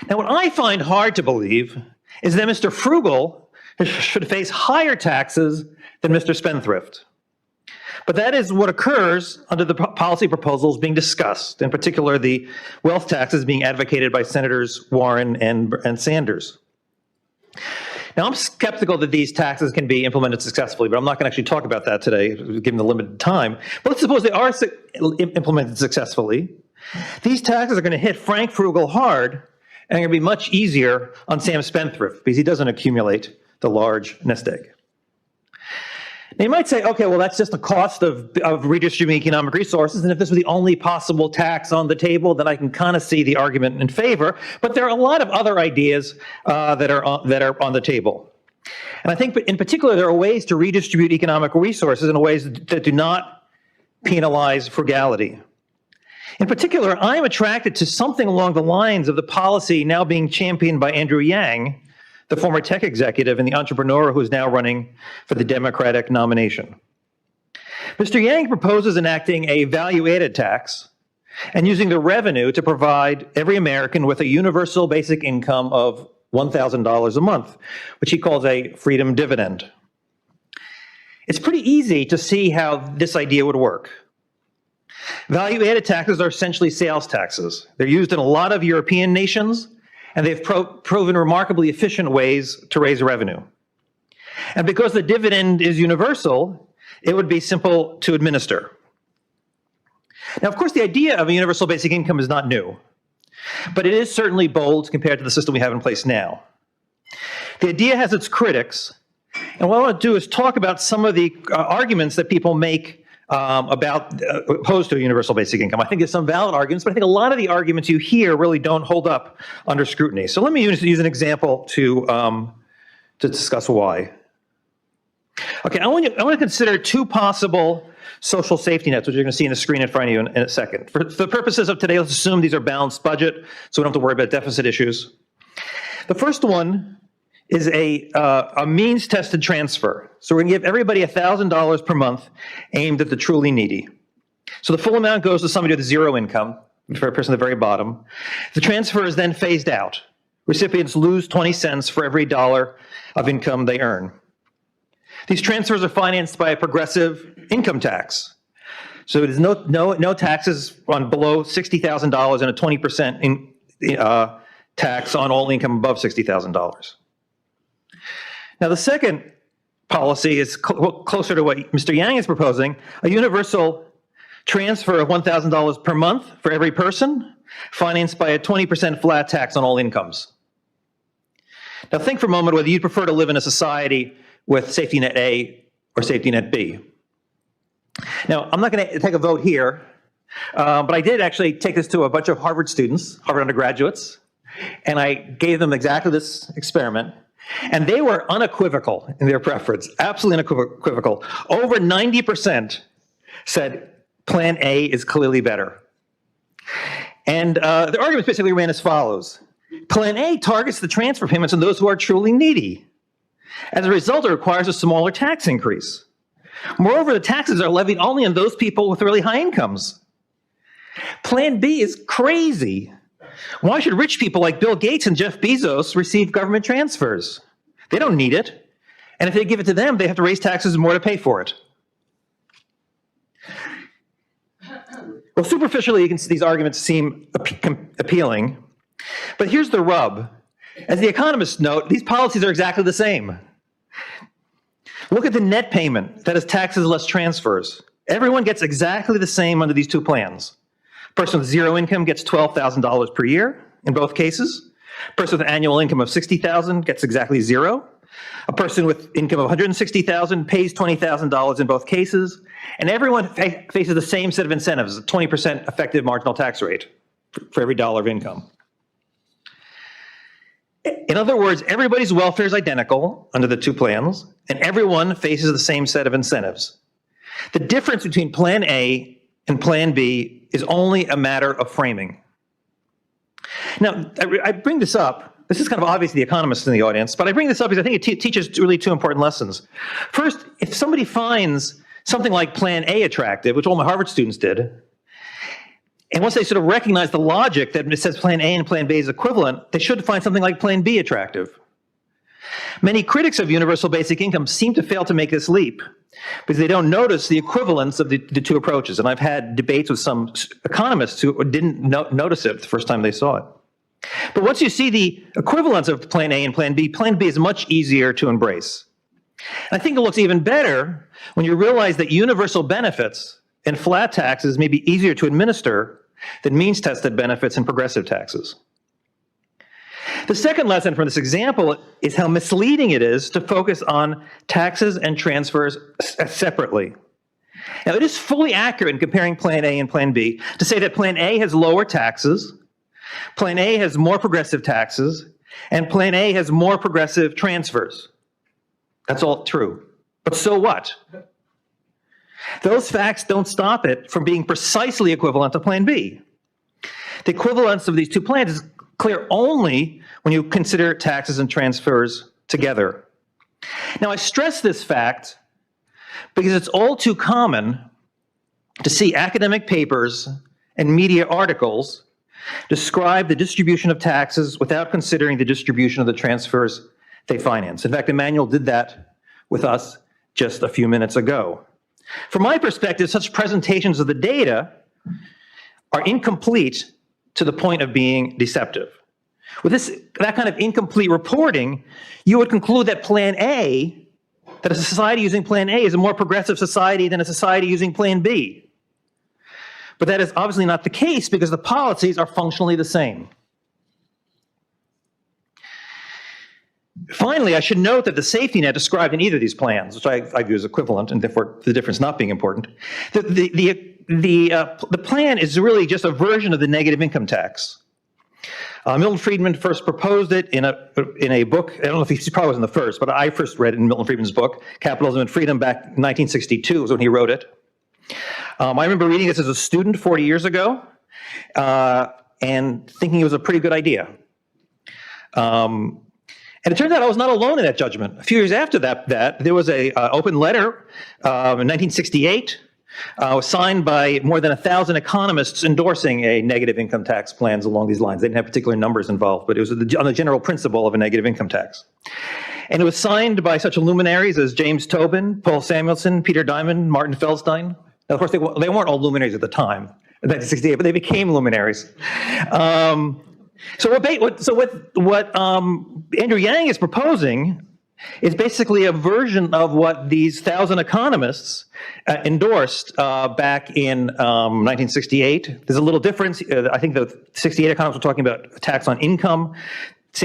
Now, what I find hard to believe is that Mr. Frugal should face higher taxes than Mr. Spendthrift. But that is what occurs under the policy proposals being discussed, in particular the wealth taxes being advocated by Senators Warren and Sanders. Now, I'm skeptical that these taxes can be implemented successfully, but I'm not going to actually talk about that today, given the limited time. But let's suppose they are implemented successfully. These taxes are going to hit Frank Frugal hard, and they're going to be much easier on Sam Spendthrift, because he doesn't accumulate the large nest egg. Now, you might say, okay, well, that's just the cost of redistributing economic resources, and if this were the only possible tax on the table, then I can kind of see the argument in favor. But there are a lot of other ideas that are on the table. And I think in particular, there are ways to redistribute economic resources in ways that do not penalize frugality. In particular, I'm attracted to something along the lines of the policy now being championed by Andrew Yang, the former tech executive and the entrepreneur who is now running for the Democratic nomination. Mr. Yang proposes enacting a value-added tax and using the revenue to provide every American with a universal basic income of $1,000 a month, which he calls a freedom dividend. It's pretty easy to see how this idea would work. Value-added taxes are essentially sales taxes. They're used in a lot of European nations, and they've proven remarkably efficient ways to raise revenue. And because the dividend is universal, it would be simple to administer. Now, of course, the idea of a universal basic income is not new, but it is certainly bold compared to the system we have in place now. The idea has its critics, and what I want to do is talk about some of the arguments that people make opposed to a universal basic income. I think there's some valid arguments, but I think a lot of the arguments you hear really don't hold up under scrutiny. So let me use an example to discuss why. Okay, I want to consider two possible social safety nets, which you're going to see on the screen in front of you in a second. For the purposes of today, let's assume these are balanced budget, so we don't have to worry about deficit issues. The first one is a means-tested transfer. So we're going to give everybody $1,000 per month aimed at the truly needy. So the full amount goes to somebody with zero income, for a person at the very bottom. The transfer is then phased out. Recipients lose 20 cents for every dollar of income they earn. These transfers are financed by a progressive income tax. So there's no taxes on below $60,000 and a 20% tax on all income above $60,000. Now, the second policy is closer to what Mr. Yang is proposing, a universal transfer of $1,000 per month for every person, financed by a 20% flat tax on all incomes. Now, think for a moment whether you'd prefer to live in a society with safety net A or safety net B. Now, I'm not going to take a vote here, but I did actually take this to a bunch of Harvard students, Harvard undergraduates, and I gave them exactly this experiment. And they were unequivocal in their preference, absolutely unequivocal. Over 90% said Plan A is clearly better. And the arguments basically ran as follows. Plan A targets the transfer payments on those who are truly needy. As a result, it requires a smaller tax increase. Moreover, the taxes are levied only on those people with really high incomes. Plan B is crazy. Why should rich people like Bill Gates and Jeff Bezos receive government transfers? They don't need it. And if they give it to them, they have to raise taxes more to pay for it. Well, superficially, you can see these arguments seem appealing. But here's the rub. As the Economist note, these policies are exactly the same. Look at the net payment, that is taxes less transfers. Everyone gets exactly the same under these two plans. A person with zero income gets $12,000 per year in both cases. A person with an annual income of $60,000 gets exactly zero. A person with income of $160,000 pays $20,000 in both cases. And everyone faces the same set of incentives, a 20% effective marginal tax rate for every dollar of income. In other words, everybody's welfare is identical under the two plans, and everyone faces the same set of incentives. The difference between Plan A and Plan B is only a matter of framing. Now, I bring this up. This is kind of obvious to the economists in the audience, but I bring this up because I think it teaches really two important lessons. First, if somebody finds something like Plan A attractive, which all my Harvard students did, And once they sort of recognize the logic that it says plan A and plan B is equivalent, they should find something like plan B attractive. Many critics of universal basic income seem to fail to make this leap because they don't notice the equivalence of the two approaches. And I've had debates with some economists who didn't notice it the first time they saw it. But once you see the equivalence of plan A and plan B is much easier to embrace. And I think it looks even better when you realize that universal benefits and flat taxes may be easier to administer than means-tested benefits and progressive taxes. The second lesson from this example is how misleading it is to focus on taxes and transfers separately. Now, it is fully accurate in comparing plan A and plan B to say that plan A has lower taxes, plan A has more progressive taxes, and plan A has more progressive transfers. That's all true. But so what? Those facts don't stop it from being precisely equivalent to plan B. The equivalence of these two plans is clear only when you consider taxes and transfers together. Now, I stress this fact because it's all too common to see academic papers and media articles describe the distribution of taxes without considering the distribution of the transfers they finance. In fact, Emmanuel did that with us just a few minutes ago. From my perspective, such presentations of the data are incomplete to the point of being deceptive. With that kind of incomplete reporting, you would conclude that that a society using plan A is a more progressive society than a society using plan B. But that is obviously not the case because the policies are functionally the same. Finally, I should note that the safety net described in either of these plans, which I view as equivalent and therefore the difference not being important, the plan is really just a version of the negative income tax. Milton Friedman first proposed it in a book. I don't know if he probably wasn't the first, but I first read it in Milton Friedman's book, Capitalism and Freedom, back in 1962 was when he wrote it. I remember reading this as a student 40 years ago and thinking it was a pretty good idea. And it turns out I was not alone in that judgment. A few years after that there was an open letter in 1968 signed by more than 1,000 economists endorsing a negative income tax plans along these lines. They didn't have particular numbers involved, but it was on the general principle of a negative income tax. And it was signed by such luminaries as James Tobin, Paul Samuelson, Peter Diamond, Martin Feldstein. Now, of course, they weren't all luminaries at the time, in 1968, but they became luminaries. So what Andrew Yang is proposing is basically a version of what these 1,000 economists endorsed back in 1968. There's a little difference. I think the 68 economists were talking about a tax on income.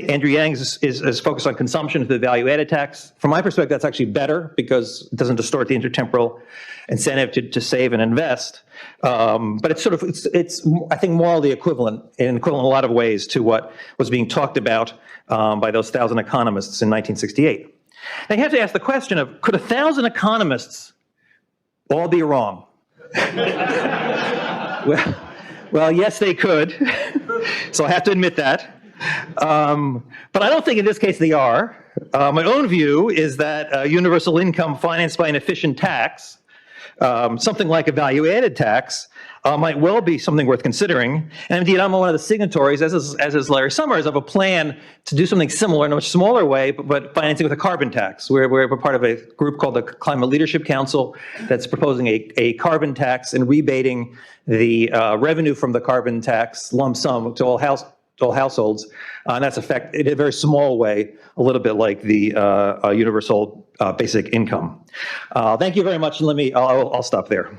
Andrew Yang is focused on consumption, the value-added tax. From my perspective, that's actually better because it doesn't distort the intertemporal incentive to save and invest. But it's I think morally equivalent in a lot of ways to what was being talked about by those 1,000 economists in 1968. Now you have to ask the question of, could 1,000 economists all be wrong? well, yes, they could. So I have to admit that. But I don't think in this case they are. My own view is that universal income financed by an efficient tax, something like a value-added tax, might well be something worth considering. And indeed, I'm one of the signatories, as is Larry Summers, of a plan to do something similar in a much smaller way, but financing with a carbon tax. We're part of a group called the Climate Leadership Council that's proposing a carbon tax and rebating the revenue from the carbon tax lump sum to all households, and that's in a very small way, a little bit like the universal basic income. Thank you very much, and I'll stop there.